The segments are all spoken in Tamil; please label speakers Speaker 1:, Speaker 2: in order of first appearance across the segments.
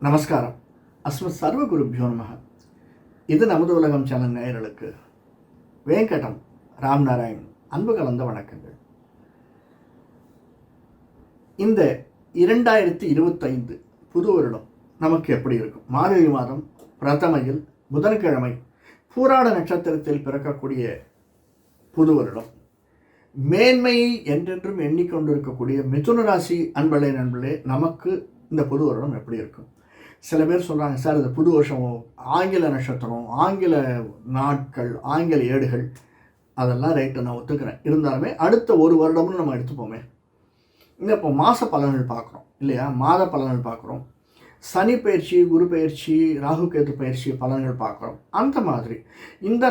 Speaker 1: நமஸ்காரம். அஸ்மத் சர்வ குருபியோ நமஹ. இது நமது உலகம் சேனல் நேயர்களுக்கு வேங்கடம் ராம்நாராயண் அன்பு கலந்த வணக்கங்கள். இந்த 2025 புது வருடம் நமக்கு எப்படி இருக்கும்? மார்கழி மாதம் பிரதமையில் புதன்கிழமை பூராட நட்சத்திரத்தில் பிறக்கக்கூடிய புது வருடம் மேன்மையை என்றென்றும் எண்ணிக்கொண்டிருக்கக்கூடிய மிதுன ராசி நண்பர்களே நமக்கு இந்த புது வருடம் எப்படி இருக்கும்? சில பேர் சொல்கிறாங்க, சார் இது புது வருஷம் ஆங்கில நட்சத்திரம், ஆங்கில நாட்கள், ஆங்கில ஏடுகள், அதெல்லாம் ரைட்டு, நான் ஒத்துக்கிறேன். இருந்தாலுமே அடுத்த ஒரு வருடம்னு நம்ம எடுத்துப்போமே. இங்கே இப்போ மாத பலன்கள் பார்க்குறோம் இல்லையா? மாத பலன்கள் பார்க்குறோம், சனி பயிற்சி, குரு பயிற்சி, ராகு கேது பயிற்சி பலன்கள் பார்க்குறோம். அந்த மாதிரி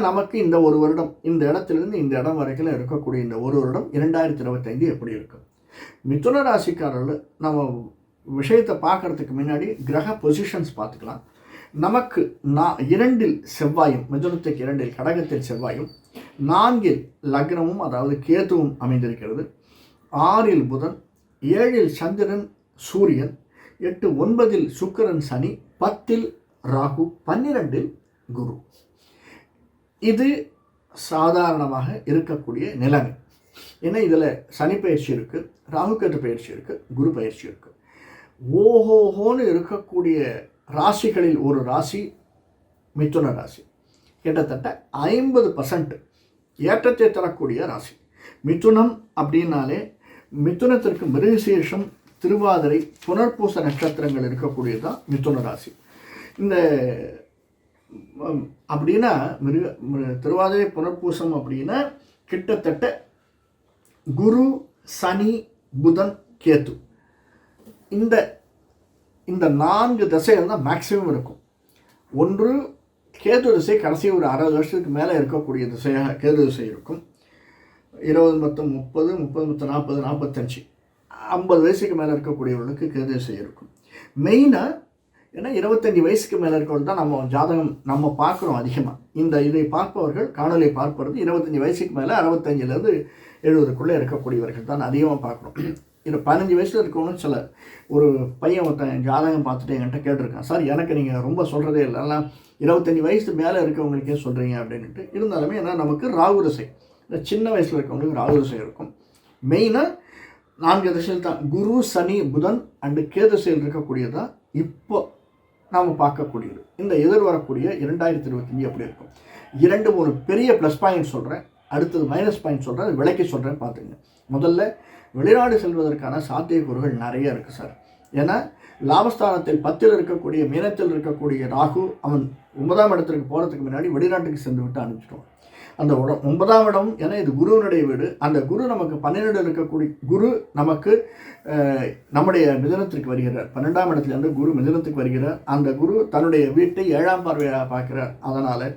Speaker 1: நமக்கு இந்த ஒரு வருடம், இந்த இடத்துலேருந்து இந்த இடம் வரைக்கும் இருக்கக்கூடிய இந்த ஒரு வருடம் 2025 எப்படி இருக்கும்? மிதுன ராசிக்காரர்கள் நம்ம விஷயத்தை பார்க்குறதுக்கு முன்னாடி கிரக பொசிஷன்ஸ் பார்த்துக்கலாம். நமக்கு 2 செவ்வாயும், மிதுனத்துக்கு 2 கடகத்தில் செவ்வாயும், 4 லக்னமும் அதாவது கேதுவும் அமைந்திருக்கிறது. 6 புதன், 7 சந்திரன் சூரியன், 8 9 சுக்கிரன் சனி, 10 ராகு, 12 குரு. இது சாதாரணமாக இருக்கக்கூடிய நிலைமை. ஏன்னா இதில் சனி பயிற்சி இருக்குது, ராகு கேது பயிற்சி இருக்குது, குரு பயிற்சி இருக்குது. ஓஹோஹோன்னு இருக்கக்கூடிய ராசிகளில் ஒரு ராசி மிதுன ராசி. கிட்டத்தட்ட 50% ஏற்றத்தை தரக்கூடிய ராசி மிதுனம். அப்படின்னாலே மிதுனத்திற்கு மிருகசீரிஷம், திருவாதிரை, புனர்பூச நட்சத்திரங்கள் இருக்கக்கூடியது தான் மிதுன ராசி. இந்த அப்படின்னா திருவாதிரை புனர்பூசம் அப்படின்னா கிட்டத்தட்ட குரு, சனி, புதன், கேது, இந்த 4 திசைகள் தான் மேக்சிமம் இருக்கும். ஒன்று கேது திசை, கடைசி ஒரு 60 வருஷத்துக்கு மேலே இருக்கக்கூடிய திசையாக கேது திசை இருக்கும். 20 மொத்தம் 30, 30 மொத்தம் 40, 45, 50 வயசுக்கு மேலே இருக்கக்கூடியவர்களுக்கு கேது திசை இருக்கும். மெயினாக ஏன்னா 25 வயசுக்கு மேலே இருக்கவர்கள் தான் நம்ம ஜாதகம் நம்ம பார்க்குறோம் அதிகமாக. இதை பார்ப்பவர்கள், காணொலியை பார்ப்பது 25 வயசுக்கு மேலே 65லேருந்து 70க்குள்ளே இருக்கக்கூடியவர்கள் தான் அதிகமாக பார்க்குறோம். 15 வயசில் இருக்கவனும் சில ஒரு பையன் ஒருத்தன் ஜாதகம் பார்த்துட்டு என்கிட்ட கேட்டிருக்கான், சார் எனக்கு நீங்கள் ரொம்ப சொல்கிறதே இல்லை, எல்லாம் 25 வயசு மேலே இருக்கவங்களுக்கே சொல்கிறீங்க அப்படின்ட்டு. இருந்தாலுமே ஏன்னா நமக்கு ராகு திசை, இந்த சின்ன வயசில் இருக்கவங்களுக்கு ராகு திசை இருக்கும். மெயினாக 4 திசையில் தான் குரு, சனி, புதன் அண்டு கேது திசையில் இருக்கக்கூடியதான் இப்போ நாம் பார்க்கக்கூடியது. இந்த எதிர்வரக்கூடிய 2025 எப்படி இருக்கும்? 2-3 பெரிய ப்ளஸ் பாயிண்ட் சொல்கிறேன், அடுத்தது மைனஸ் பாயிண்ட் சொல்கிறேன், விளக்கி சொல்கிறேன், பார்த்துங்க. முதல்ல வெளிநாடு செல்வதற்கான சாத்தியக்கூறுகள் நிறைய இருக்குது சார். ஏன்னா லாபஸ்தானத்தில் 10ல் இருக்கக்கூடிய, மீனத்தில் இருக்கக்கூடிய ராகு அவன் 9ஆம் இடத்திற்கு போகிறதுக்கு முன்னாடி வெளிநாட்டுக்கு சென்று விட்டு அனுப்பிச்சிட்டோம். அந்த 9ஆம் இடம், ஏன்னா இது குருவினுடைய வீடு. அந்த குரு நமக்கு 12 இருக்கக்கூடிய குரு நமக்கு நம்முடைய மிதுனத்திற்கு வருகிறார். 12ஆம் இடத்துலேருந்து குரு மிதுனத்துக்கு வருகிறார். அந்த குரு தன்னுடைய வீட்டை 7ஆம் பார்வையாக பார்க்கிறார். அதனால்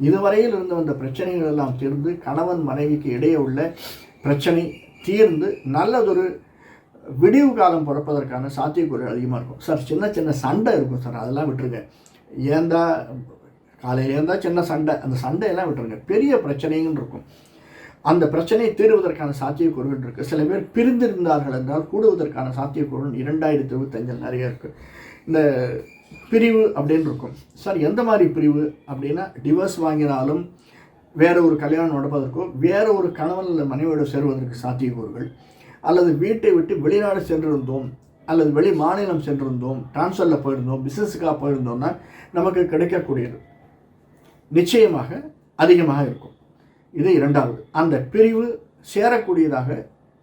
Speaker 1: இதுவரையில் இருந்து வந்த பிரச்சனைகள் எல்லாம் தீர்ந்து, கணவன் மனைவிக்கு இடையே உள்ள பிரச்சனை தீர்ந்து நல்லதொரு விடிவு காலம் பிறப்பதற்கான சாத்தியக்கூறுகள் அதிகமாக இருக்கும். சார் சின்ன சின்ன சண்டை இருக்கும் சார், அதெல்லாம் விட்டுருங்க. ஏந்தா காலையில் இருந்தால் சின்ன சண்டை, அந்த சண்டையெல்லாம் விட்டுருங்க. பெரிய பிரச்சனைகள் இருக்கும், அந்த பிரச்சனையை தீர்வதற்கான சாத்தியக்கூறுகள் இருக்குது. சில பேர் பிரிந்திருந்தார்கள் என்றால் கூடுவதற்கான சாத்தியக்கூறுகள் 2025 நிறைய இருக்குது. இந்த பிரிவு அப்படின்னு இருக்கும். சார் எந்த மாதிரி பிரிவு அப்படின்னா, டிவோர்ஸ் வாங்கினாலும் வேறு ஒரு கல்யாணம் நடப்பதற்கோ, வேறு ஒரு கணவன் அல்லது மனைவியோடு சேருவதற்கு சாத்தியக்கூறுகள், அல்லது வீட்டை விட்டு வெளிநாடு சென்றிருந்தோம் அல்லது வெளி மாநிலம் சென்றிருந்தோம், டிரான்ஸ்ஃபரில் போயிருந்தோம், பிஸ்னஸுக்காக போயிருந்தோம்னா நமக்கு கிடைக்கக்கூடியது நிச்சயமாக அதிகமாக இருக்கும். இது 2வது. அந்த பிரிவு சேரக்கூடியதாக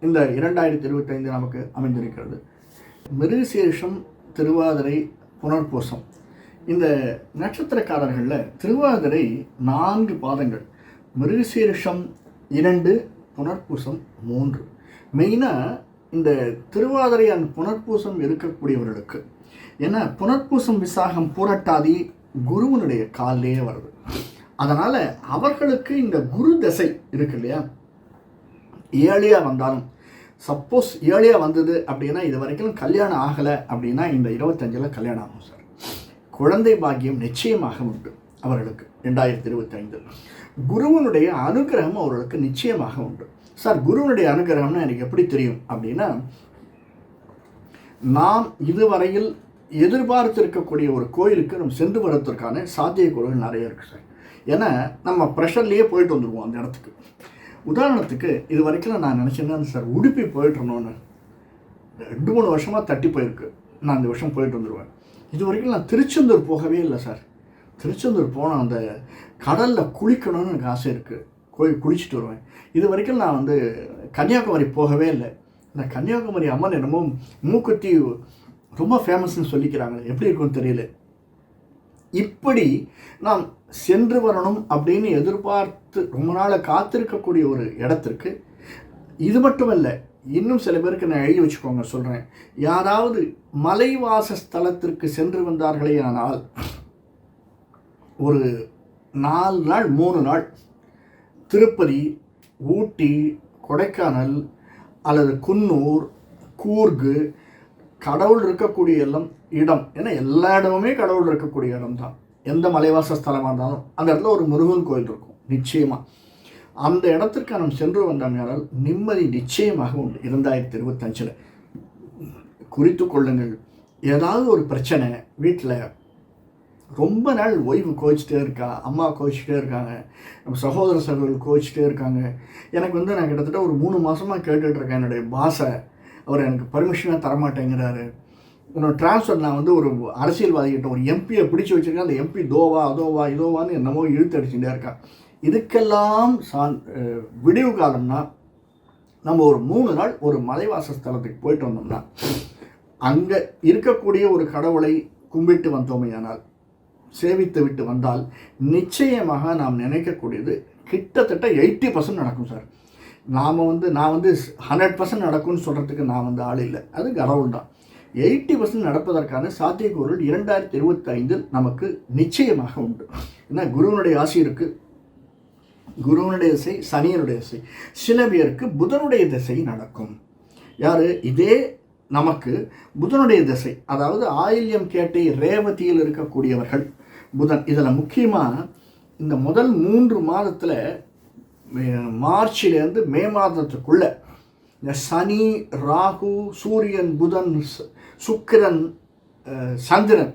Speaker 1: இந்த 2025 நமக்கு அமைந்திருக்கிறது. மிருகசீரிஷம், திருவாதிரை, புனர்பூசம், இந்த நட்சத்திரக்காரர்களில் திருவாதிரை 4 பாதங்கள், மிருகசீரிஷம் 2, புனர்பூசம் 3. மெயினாக இந்த திருவாதிரை அண்ட் புனர்பூசம் இருக்கக்கூடியவர்களுக்கு, ஏன்னா புனர்பூசம், விசாகம், பூரட்டாதி குருவனுடைய காலிலேயே வருது. அதனால் அவர்களுக்கு இந்த குரு தசை இருக்கு இல்லையா, ஏழியாக வந்தாலும், சப்போஸ் ஏழியாக வந்தது அப்படின்னா இது வரைக்கும் கல்யாணம் ஆகலை அப்படின்னா இந்த 25ல் கல்யாணம் ஆகும் சார். குழந்தை பாக்கியம் நிச்சயமாக உண்டு அவர்களுக்கு 2025. குருவனுடைய அனுகிரகம் அவர்களுக்கு நிச்சயமாக உண்டு. சார் குருவனுடைய அனுகிரகம்னு எனக்கு எப்படி தெரியும் அப்படின்னா, நாம் இதுவரையில் எதிர்பார்த்து இருக்கக்கூடிய ஒரு கோயிலுக்கு நம்ம சென்று வரதுக்கான சாத்தியக்கூறுகள் நிறைய இருக்குது சார். ஏன்னா நம்ம ப்ரெஷர்லேயே போயிட்டு வந்துடுவோம் அந்த இடத்துக்கு. உதாரணத்துக்கு இது வரைக்கும் நான் நினச்சேன்னா சார் உடுப்பி போயிட்டுருணுன்னு 2-3 வருஷமாக தட்டி போயிருக்கு. நான் இந்த வருஷம் போயிட்டு வந்துடுவேன். இது வரைக்கும் நான் திருச்செந்தூர் போகவே இல்லை சார். திருச்செந்தூர் போனால் அந்த கடலில் குளிக்கணும்னு எனக்கு ஆசை இருக்குது. குளிச்சுட்டு வருவேன். இது வரைக்கும் நான் கன்னியாகுமரி போகவே இல்லை. இந்த கன்னியாகுமரி அம்மன் என்னமோ மூக்குத்தி ரொம்ப ஃபேமஸ்ன்னு சொல்லிக்கிறாங்க. எப்படி இருக்குன்னு தெரியல. இப்படி நாம் சென்று வரணும் அப்படின்னு எதிர்பார்த்து ரொம்ப நாளை காத்திருக்கக்கூடிய ஒரு இடத்திற்கு இது மட்டுமல்ல, இன்னும் சில பேருக்கு நான் எழுதி வச்சுக்கோங்க சொல்கிறேன். யாராவது மலைவாச ஸ்தலத்திற்கு சென்று வந்தார்களே ஆனால் ஒரு 4 நாள் 3 நாள் திருப்பதி, ஊட்டி, கொடைக்கானல் அல்லது குன்னூர், கூர்கு, கடவுள் இருக்கக்கூடிய இடம். ஏன்னா எல்லா இடமுமே கடவுள் இருக்கக்கூடிய இடம் தான். எந்த மலைவாச ஸ்தலமாக இருந்தாலும் அந்த இடத்துல ஒரு முருகன் கோயில் இருக்கும் நிச்சயமாக. அந்த இடத்திற்கு நாம் சென்று வந்தால் நிம்மதி நிச்சயமாக உண்டு. 2025 குறித்து கொள்ளுங்கள். ஏதாவது ஒரு பிரச்சனை வீட்டில் ரொம்ப நாள் ஒய்ஃபு கோச்சிட்டே இருக்கா, அம்மா கோச்சிட்டே இருக்காங்க, நம்ம சகோதரர்கள் கோச்சிட்டே இருக்காங்க. எனக்கு நான் கிட்டத்தட்ட ஒரு 3 மாதமாக கேட்டுட்ருக்கேன் என்னுடைய பாஸை. அவர் எனக்கு பர்மிஷனாக தரமாட்டேங்கிறாரு. உன்னோட ட்ரான்ஸ்ஃபர் நான் ஒரு அரசியல்வாதிகிட்ட ஒரு எம்பியை பிடிச்சி வச்சுருக்கேன். அந்த எம்பி இதோவான்னு என்னமோ இழுத்து அடிச்சுட்டே இருக்கான். இதுக்கெல்லாம் விடிவு காலம்னா நம்ம ஒரு 3 நாள் ஒரு மலைவாச ஸ்தலத்துக்கு போயிட்டு வந்தோம்னா அங்கே இருக்கக்கூடிய ஒரு கடவுளை கும்பிட்டு வந்தோமையானால், சேவித்து விட்டு வந்தால் நிச்சயமாக நாம் நினைக்கக்கூடியது கிட்டத்தட்ட 80% நடக்கும் சார். நான் 100% நடக்கும்னு சொல்கிறதுக்கு நான் ஆள் இல்லை. அது கடவுள் தான். 80% நடப்பதற்கான சாத்தியக்கூறுகள் 2025 நமக்கு நிச்சயமாக உண்டு. ஏன்னா குருவனுடைய ஆசி இருக்குது. குருவனுடைய திசை, சனியனுடைய திசை. சில பேருக்கு புதனுடைய திசை நடக்கும். யார்? இதே நமக்கு புதனுடைய திசை, அதாவது ஆயில்யம் கேட்டை ரேவதியில் இருக்கக்கூடியவர்கள் புதன். இதில் முக்கியமாக இந்த முதல் 3 மாதத்தில் மார்ச்சிலேருந்து மே மாதத்துக்குள்ள இந்த சனி, ராகு, சூரியன், புதன், சுக்கிரன், சந்திரன்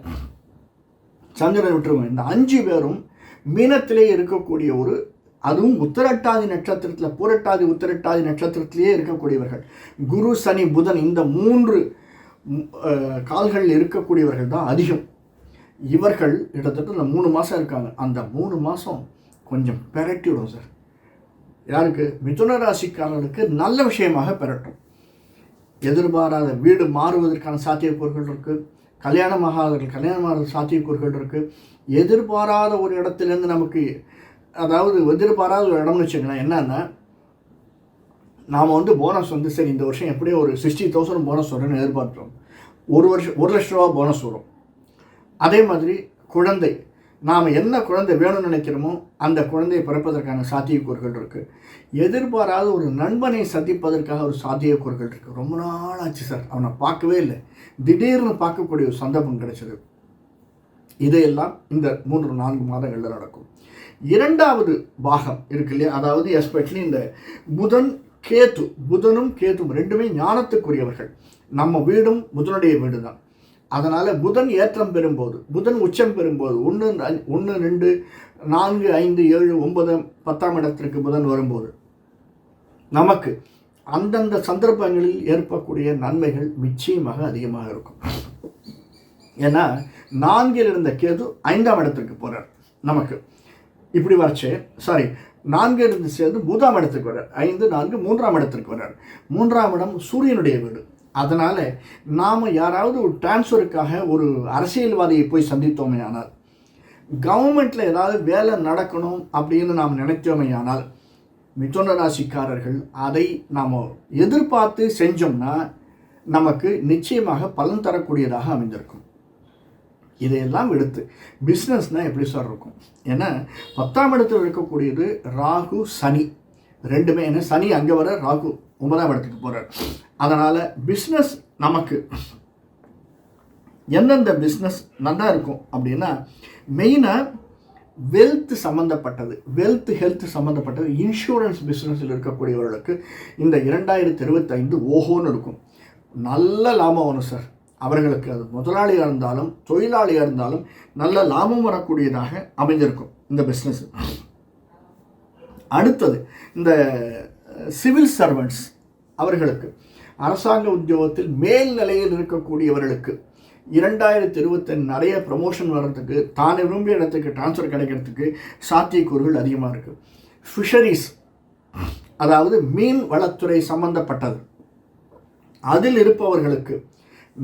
Speaker 1: விட்டுருவோம். இந்த 5 பேரும் மீனத்திலே இருக்கக்கூடிய அதுவும் உத்திரட்டாதி நட்சத்திரத்தில், பூரட்டாதி உத்திரட்டாதி நட்சத்திரத்திலேயே இருக்கக்கூடியவர்கள். குரு, சனி, புதன் இந்த 3 கால்கள் இருக்கக்கூடியவர்கள் தான் அதிகம். இவர்கள் கிட்டத்தட்ட இந்த 3 மாதம் இருக்காங்க. அந்த 3 மாதம் கொஞ்சம் பெரட்டி விடும் சார். யாருக்கு? மிதுன ராசிக்காரர்களுக்கு நல்ல விஷயமாக பெறட்டும். எதிர்பாராத வீடு மாறுவதற்கான சாத்தியக்கூறுகள் இருக்குது. கல்யாணமாகாதவர்கள் கல்யாணமாக சாத்தியக்கூறுகள் இருக்குது. எதிர்பாராத ஒரு இடத்துலேருந்து நமக்கு, அதாவது எதிர்பாராத ஒரு இடம்னு வச்சுக்கலாம். என்னன்னா, நாம் போனஸ் சரி இந்த வருஷம் எப்படியும் ஒரு 60,000 போனஸ் வரும்னு எதிர்பார்க்குறோம். 1 லட்ச ரூபா போனஸ் வரும். அதே மாதிரி குழந்தை, நாம் என்ன குழந்தை வேணும்னு நினைக்கிறோமோ அந்த குழந்தையை பிறப்பதற்கான சாத்தியக்கூறுகள் இருக்குது. எதிர்பாராத ஒரு நண்பனை சந்திப்பதற்காக ஒரு சாத்தியக்கூறுகள் இருக்குது. ரொம்ப நாள் ஆச்சு சார், அவனை பார்க்கவே இல்லை, திடீர்னு பார்க்கக்கூடிய ஒரு சந்தர்ப்பம் கிடைச்சது. இதையெல்லாம் இந்த 3-4 மாதங்களில் நடக்கும். 2வது பாகம் இருக்கு இல்லையா, அதாவது எஸ்பெஷலி இந்த புதனும் கேத்தும் 2மே ஞானத்துக்குரியவர்கள். நம்ம வீடும் புதனுடைய வீடு தான். அதனால் புதன் ஏற்றம் பெறும்போது, புதன் உச்சம் பெறும்போது 1, 2, 4, 5, 7, 9, 10ஆம் இடத்திற்கு புதன் வரும்போது நமக்கு அந்தந்த சந்தர்ப்பங்களில் ஏற்படக்கூடிய நன்மைகள் நிச்சயமாக அதிகமாக இருக்கும். ஏன்னா 4ல் இருந்த கேது 5ஆம் இடத்திற்கு போகிறார். நமக்கு இப்படி வரைச்சு 4 இருந்து சேர்ந்து 3ஆம் இடத்துக்கு வர்றார். 5, 4, 3ஆம் இடத்திற்கு வர்றார். 3ஆம் இடம் சூரியனுடைய வீடு. அதனால் நாம் யாராவது ஒரு டிரான்ஸ்ஃபருக்காக ஒரு அரசியல்வாதியை போய் சந்தித்தோமே ஆனால், கவர்மெண்ட்டில் ஏதாவது வேலை நடக்கணும் அப்படின்னு நாம் நினைத்தோமே ஆனால், மிதுன ராசிக்காரர்கள் அதை நாம் எதிர்பார்த்து செஞ்சோம்னா நமக்கு நிச்சயமாக பலன் தரக்கூடியதாக அமைந்திருக்கும். இதையெல்லாம் எடுத்து பிஸ்னஸ்னால் எப்படி சார் இருக்கும்? ஏன்னா 10ஆம் இடத்தில் இருக்கக்கூடியது ராகு, சனி 2மே. ஏன்னா சனி அங்கே வர, ராகு 9ஆம் இடத்துக்கு போகிறார். அதனால் பிஸ்னஸ் நமக்கு எந்தெந்த பிஸ்னஸ் நல்லா இருக்கும் அப்படின்னா, மெயினாக வெல்த் சம்மந்தப்பட்டது, ஹெல்த் சம்மந்தப்பட்டது, இன்சூரன்ஸ் பிஸ்னஸில் இருக்கக்கூடியவர்களுக்கு இந்த 2025 ஓஹோன்னு இருக்கும். நல்ல லாபம் வரும் சார். அவர்களுக்கு அது முதலாளியாக இருந்தாலும் தொழிலாளியாக இருந்தாலும் நல்ல லாபம் வரக்கூடியதாக அமைஞ்சிருக்கும் இந்த பிஸ்னஸ். அடுத்தது இந்த சிவில் சர்வெண்ட்ஸ், அவர்களுக்கு அரசாங்க உத்தியோகத்தில் மேல் நிலையில் இருக்கக்கூடியவர்களுக்கு 2025 நிறைய ப்ரமோஷன் வர்றதுக்கு, தான் விரும்பிய இடத்துக்கு டிரான்ஸ்ஃபர் கிடைக்கிறதுக்கு சாத்தியக்கூறுகள் அதிகமாக இருக்குது. ஃபிஷரிஸ், அதாவது மீன் வளத்துறை சம்பந்தப்பட்டது, அதில் இருப்பவர்களுக்கு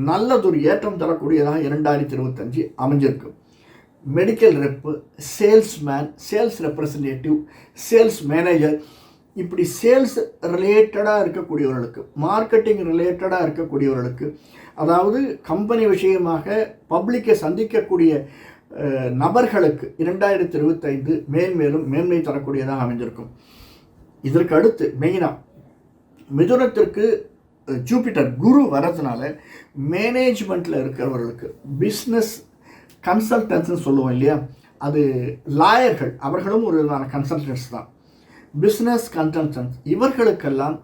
Speaker 1: நல்லதொரு ஏற்றம் தரக்கூடியதாக 2025 அமைஞ்சிருக்கு. Medical rep, salesman, sales representative, sales manager, இப்படி சேல்ஸ் ரிலேட்டடாக இருக்கக்கூடியவர்களுக்கு, மார்க்கெட்டிங் ரிலேட்டடாக இருக்கக்கூடியவர்களுக்கு, அதாவது கம்பெனி விஷயமாக பப்ளிக்கை சந்திக்கக்கூடிய நபர்களுக்கு 2025 மேன்மேலும் மேன்மை தரக்கூடியதாக அமைஞ்சிருக்கும். இதற்கு அடுத்து மெயினாக மிதுனத்திற்கு ஜூபிட்டர் குரு வரதுனால மேனேஜ்மெண்ட்டில் இருக்கிறவர்களுக்கு, பிஸ்னஸ் கன்சல்டன்ட்ஸ்ன்னு சொல்லுவோம் இல்லையா, அது லாயர்கள், அவர்களும் ஒரு விதமான கன்சல்டன்ட்ஸ் தான். பிஸ்னஸ் கன்சல்டன்ட்ஸ், இவர்களுக்கெல்லாம்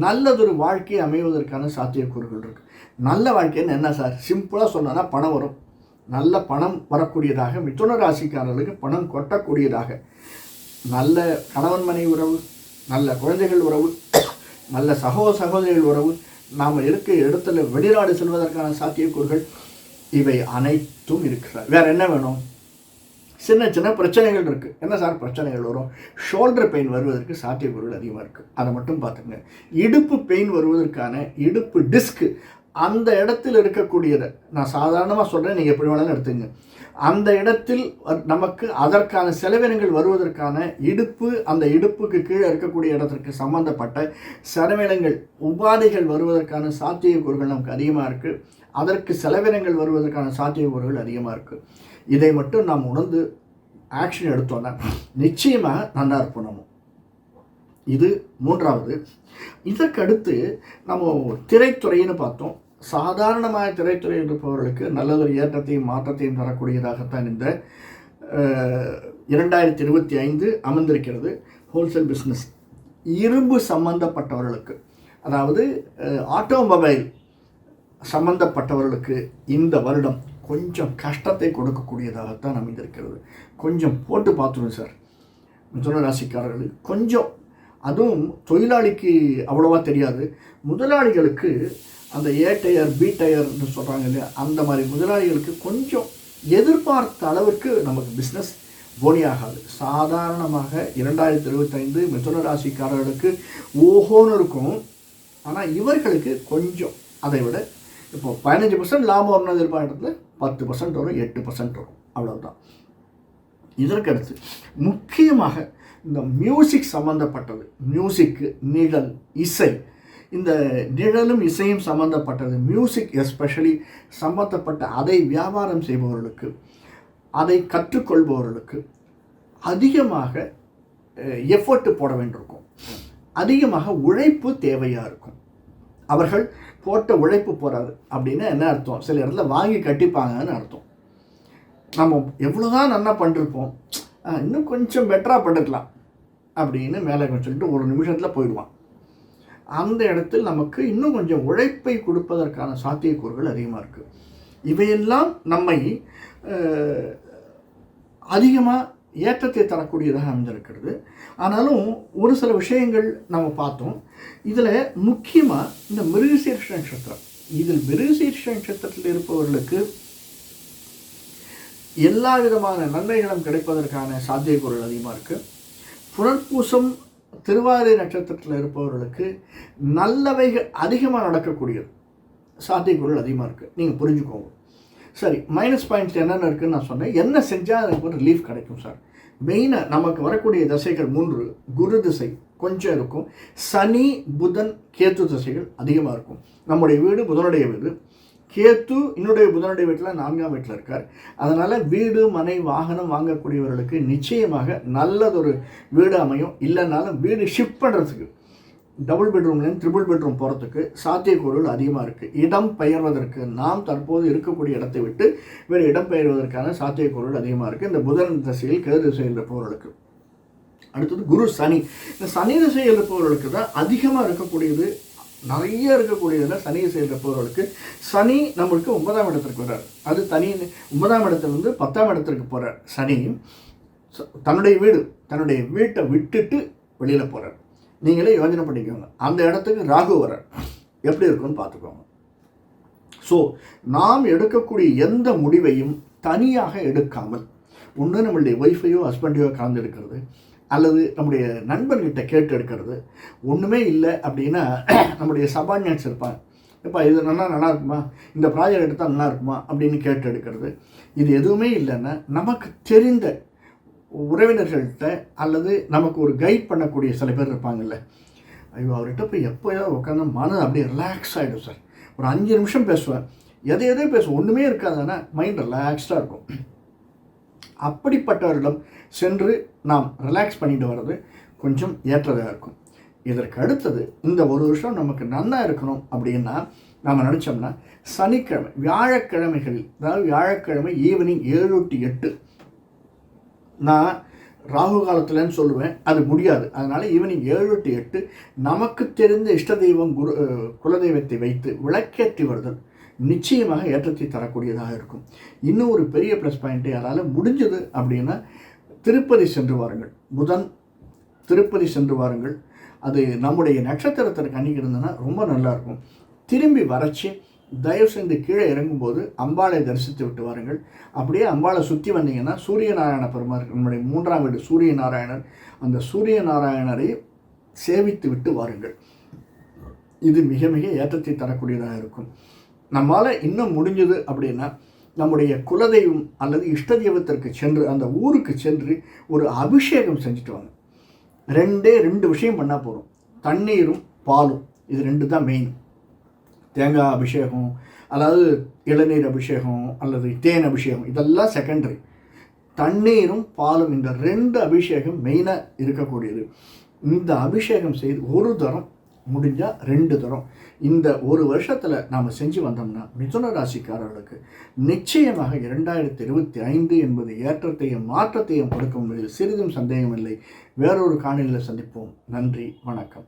Speaker 1: நல்லதொரு வாழ்க்கை அமைவதற்கான சாத்தியக்கூறுகள் இருக்குது. நல்ல வாழ்க்கைன்னு என்ன சார், சிம்பிளாக சொன்னோன்னா பணம் வரும். நல்ல பணம் வரக்கூடியதாக, மிதுன ராசிக்காரர்களுக்கு பணம் கொட்டக்கூடியதாக, நல்ல கணவன் மனைவி உறவு, நல்ல குழந்தைகள் உறவு, நல்ல சகோதரிகள் உறவு, நாம் இருக்க இடத்துல வெளிநாடு செல்வதற்கான சாத்தியக்கூறுகள், இவை அனைத்தும் இருக்கிறார். வேறு என்ன வேணும்? சின்ன சின்ன பிரச்சனைகள் இருக்குது. என்ன சார் பிரச்சனைகள் வரும்? ஷோல்டர் பெயின் வருவதற்கு சாத்தியக்கூறுகள் அதிகமாக இருக்குது. அதை மட்டும் பார்த்துங்க. இடுப்பு பெயின் வருவதற்கான, இடுப்பு டிஸ்க்கு அந்த இடத்தில் இருக்கக்கூடியதை நான் சாதாரணமாக சொல்கிறேன், நீங்கள் எப்படி வேணாலும் எடுத்துங்க. அந்த இடத்தில் நமக்கு அதற்கான செலவினங்கள் வருவதற்கான இடுப்பு, அந்த இடுப்புக்கு கீழே இருக்கக்கூடிய இடத்திற்கு சம்பந்தப்பட்ட செலவினங்கள், உபாதைகள் வருவதற்கான சாத்தியக்கூறுகள் நமக்கு அதிகமாக இருக்குது. அதற்கு செலவினங்கள் வருவதற்கான சாத்தியக்கூறுகள் அதிகமாக இருக்குது. இதை மட்டும் நாம் உணர்ந்து ஆக்ஷன் எடுத்தோன்னா நிச்சயமாக நல்லா இருப்போம் நம்ம. இது மூன்றாவது. இதற்கடுத்து நம்ம திரைத்துறைன்னு பார்த்தோம். சாதாரணமாக திரைத்துறையில் இருப்பவர்களுக்கு நல்லதொரு ஏற்றத்தையும் மாற்றத்தையும் தரக்கூடியதாகத்தான் இந்த 2025 அமர்ந்திருக்கிறது. ஹோல்சேல் பிஸ்னஸ், இரும்பு சம்பந்தப்பட்டவர்களுக்கு, அதாவது ஆட்டோமொபைல் சம்பந்தப்பட்டவர்களுக்கு இந்த வருடம் கொஞ்சம் கஷ்டத்தை கொடுக்கக்கூடியதாகத்தான் அமைந்திருக்கிறது. கொஞ்சம் போட்டு பார்த்துருவோம் சார் மிதுன ராசிக்காரர்களுக்கு. கொஞ்சம், அதுவும் தொழிலாளிக்கு அவ்வளோவா தெரியாது, முதலாளிகளுக்கு அந்த ஏ டயர் பி டயர்னு சொல்கிறாங்க இல்லையா, அந்த மாதிரி முதலாளிகளுக்கு கொஞ்சம் எதிர்பார்த்த அளவுக்கு நமக்கு பிஸ்னஸ் போனியாகாது. சாதாரணமாக 2025 மிதுன ராசிக்காரர்களுக்கு ஓஹோன்னு இருக்கும். ஆனால் இவர்களுக்கு கொஞ்சம் அதை விட இப்போ 15% லாபம் வரணும் எதிர்பார்க்கறதுல 10% வரும், 8% வரும், அவ்வளவுதான். இதற்கடுத்து முக்கியமாக இந்த மியூசிக் சம்மந்தப்பட்டது, மியூசிக்கு, நிழல், இசை, இந்த நிழலும் இசையும் சம்மந்தப்பட்டது, மியூசிக் எஸ்பெஷலி சம்மந்தப்பட்ட அதை வியாபாரம் செய்பவர்களுக்கு, அதை கற்றுக்கொள்பவர்களுக்கு அதிகமாக எஃபர்ட் போட வேண்டியிருக்கும், அதிகமாக உழைப்பு தேவையாக இருக்கும். அவர்கள் போட்ட உழைப்பு போகிறாரு அப்படின்னா என்ன அர்த்தம்? சில இடத்துல வாங்கி கட்டிப்பாங்கன்னு அர்த்தம். நம்ம எவ்வளோதான் நல்லா பண்ணிருப்போம், இன்னும் கொஞ்சம் பெட்டராக பண்ணிருக்கலாம் அப்படின்னு மேலே சொல்லிட்டு ஒரு நிமிஷத்தில் போயிடுவான். அந்த இடத்தில் நமக்கு இன்னும் கொஞ்சம் உழைப்பை கொடுப்பதற்கான சாத்தியக்கூறுகள் அதிகமாக இருக்குது. இவையெல்லாம் நம்மை அதிகமாக ஏற்றத்தை தரக்கூடியதாக அமைந்திருக்கிறது. ஆனாலும் ஒரு சில விஷயங்கள் நம்ம பார்த்தோம். இதில் முக்கியமாக இந்த மிருகசீர்ஷ நட்சத்திரம், இதில் மிருகசீர்ஷ நட்சத்திரத்தில் இருப்பவர்களுக்கு எல்லா விதமான நன்மைகளும் கிடைப்பதற்கான சாத்தியக்கூறுகள் அதிகமாக இருக்குது. புனர்பூசம் திருவாதிரை நட்சத்திரத்தில் இருப்பவர்களுக்கு நல்லவைகள் அதிகமாக நடக்கக்கூடியது, சாத்தியக்கூறுகள் அதிகமாக இருக்குது. நீங்கள் புரிஞ்சுக்கோங்க. சரி, மைனஸ் பாயிண்ட்ஸ் என்னென்ன இருக்குதுன்னு நான் சொன்னேன். என்ன செஞ்சால் எனக்கு ஒரு ரிலீஃப் கிடைக்கும் சார்? மெயினாக நமக்கு வரக்கூடிய திசைகள் 3. குரு திசை கொஞ்சம் இருக்கும், சனி புதன் கேத்து திசைகள் அதிகமாக இருக்கும். நம்முடைய வீடு புதனுடைய வீடு, கேத்து என்னுடைய புதனுடைய வீட்டில் 4ஆம் வீட்டில் இருக்கார். அதனால் வீடு மனை வாகனம் வாங்கக்கூடியவர்களுக்கு நிச்சயமாக நல்லதொரு வீடு அமையும். இல்லைனாலும் வீடு ஷிஃப்ட் பண்ணுறதுக்கு, டபுள் பெட்ரூம்லேருந்து ட்ரிபிள் பெட்ரூம் போகிறதுக்கு சாத்தியக்கூறுகள் அதிகமாக இருக்குது. இடம் பெயர்வதற்கு, நாம் தற்போது இருக்கக்கூடிய இடத்தை விட்டு வேறு இடம் பெயர்வதற்கான சாத்தியக்கூறுகள் அதிகமாக இருக்குது இந்த புதன் திசையில் கேது திசையில் இருப்பவர்களுக்கு. அடுத்தது குரு சனி. இந்த சனி திசையில் இருப்பவர்களுக்கு தான் அதிகமாக இருக்கக்கூடியது நிறைய இருக்கக்கூடியதில் சனியை செயல்படுறவர்களுக்கு சனி நம்மளுக்கு 9ஆம் இடத்திற்கு வர்றார். அது தனி 9ஆம் இடத்துலேருந்து 10ஆம் இடத்திற்கு போகிறார் சனி. தன்னுடைய வீட்டை விட்டுட்டு வெளியில் போகிறார். நீங்களே யோசனை பண்ணிக்கோங்க. அந்த இடத்துக்கு ராகு வர்றார், எப்படி இருக்குன்னு பார்த்துக்கோங்க. ஸோ நாம் எடுக்கக்கூடிய எந்த முடிவையும் தனியாக எடுக்காமல், ஒன்று நம்மளுடைய ஒய்ஃபையோ ஹஸ்பண்டையோ கலந்து எடுக்கிறது, அல்லது நம்முடைய நண்பர்கிட்ட கேட்டு எடுக்கிறது. ஒன்றுமே இல்லை அப்படின்னா நம்முடைய சபார்டினேட்ஸ் இருப்பாங்க, இப்போ இது நல்லா இருக்குமா, இந்த ப்ராஜெக்ட் எடுத்தால் நல்லா இருக்குமா அப்படின்னு கேட்டு எடுக்கிறது. இது எதுவுமே இல்லைன்னா நமக்கு தெரிந்த உறவினர்கள்ட்ட அல்லது நமக்கு ஒரு கைட் பண்ணக்கூடிய சில பேர் இருப்பாங்கல்ல, ஐயோ அவர்கிட்ட போய் எப்போயோ உட்காந்து மனம் அப்படியே ரிலாக்ஸ் ஆகிடும் சார், ஒரு 5 நிமிஷம் பேசுவேன், எதையோ பேசுவேன், ஒன்றுமே இருக்காதுன்னா மைண்ட் ரிலாக்ஸ்டாக இருக்கும். அப்படிப்பட்டவரிடம் சென்று நாம் ரிலாக்ஸ் பண்ணிட்டு வர்றது கொஞ்சம் ஏற்றதாக இருக்கும். இதற்கு அடுத்தது இந்த ஒரு வருஷம் நமக்கு நல்லா இருக்கணும் அப்படின்னா நாம் நினச்சோம்னா சனிக்கிழமை வியாழக்கிழமைகளில், அதாவது வியாழக்கிழமை ஈவினிங் 7 to 8, நான் ராகு காலத்தில்னு சொல்லுவேன், அது முடியாது. அதனால் ஈவினிங் 7 to 8 நமக்கு தெரிந்த இஷ்ட தெய்வம் குலதெய்வத்தை வைத்து விளக்கேற்றி வருதல் நிச்சயமாக ஏற்றத்தை தரக்கூடியதாக இருக்கும். இன்னும் ஒரு பெரிய ப்ளஸ் பாயிண்ட்டு, யாரால் முடிஞ்சது அப்படின்னா திருப்பதி சென்று வாருங்கள். புதன் திருப்பதி சென்று வாருங்கள். அது நம்முடைய நட்சத்திரத்திற்கு அன்றைக்கி இருந்ததுன்னா ரொம்ப நல்லாயிருக்கும். திரும்பி வரைச்சி தயவு செஞ்சு கீழே இறங்கும்போது அம்பாளை தரிசித்து விட்டு வாருங்கள். அப்படியே அம்பாளை சுற்றி வந்தீங்கன்னா சூரிய நாராயண பெருமாள், நம்முடைய 3ஆம் வீடு சூரிய நாராயணர், அந்த சூரிய நாராயணரை சேவித்து விட்டு வாருங்கள். இது மிக மிக ஏற்றத்தை தரக்கூடியதாக இருக்கும். நம்மளால் இன்னும் முடிஞ்சது அப்படின்னா நம்முடைய குலதெய்வம் அல்லது இஷ்ட தெய்வத்திற்கு சென்று அந்த ஊருக்கு சென்று ஒரு அபிஷேகம் செஞ்சுட்டு வாங்க. 2 விஷயம் பண்ணால் போதும். தண்ணீரும் பாலும், இது 2 தான் மெயின். தேங்காய் அபிஷேகம், அதாவது இளநீர் அபிஷேகம் அல்லது தேன் அபிஷேகம், இதெல்லாம் செகண்டரி. தண்ணீரும் பாலும், இந்த 2 அபிஷேகம் மெயினாக இருக்கக்கூடியது. இந்த அபிஷேகம் செய்து ஒரு தரம், முடிஞ்சால் 2 தரம் இந்த ஒரு வருஷத்தில் நாம் செஞ்சு வந்தோம்னா மிதுன ராசிக்காரர்களுக்கு நிச்சயமாக 2025 என்பது ஏற்றத்தையும் மாற்றத்தையும் கொடுக்கும் என்பதில் சிறிதும் சந்தேகமில்லை. வேறொரு காணொளியில் சந்திப்போம். நன்றி, வணக்கம்.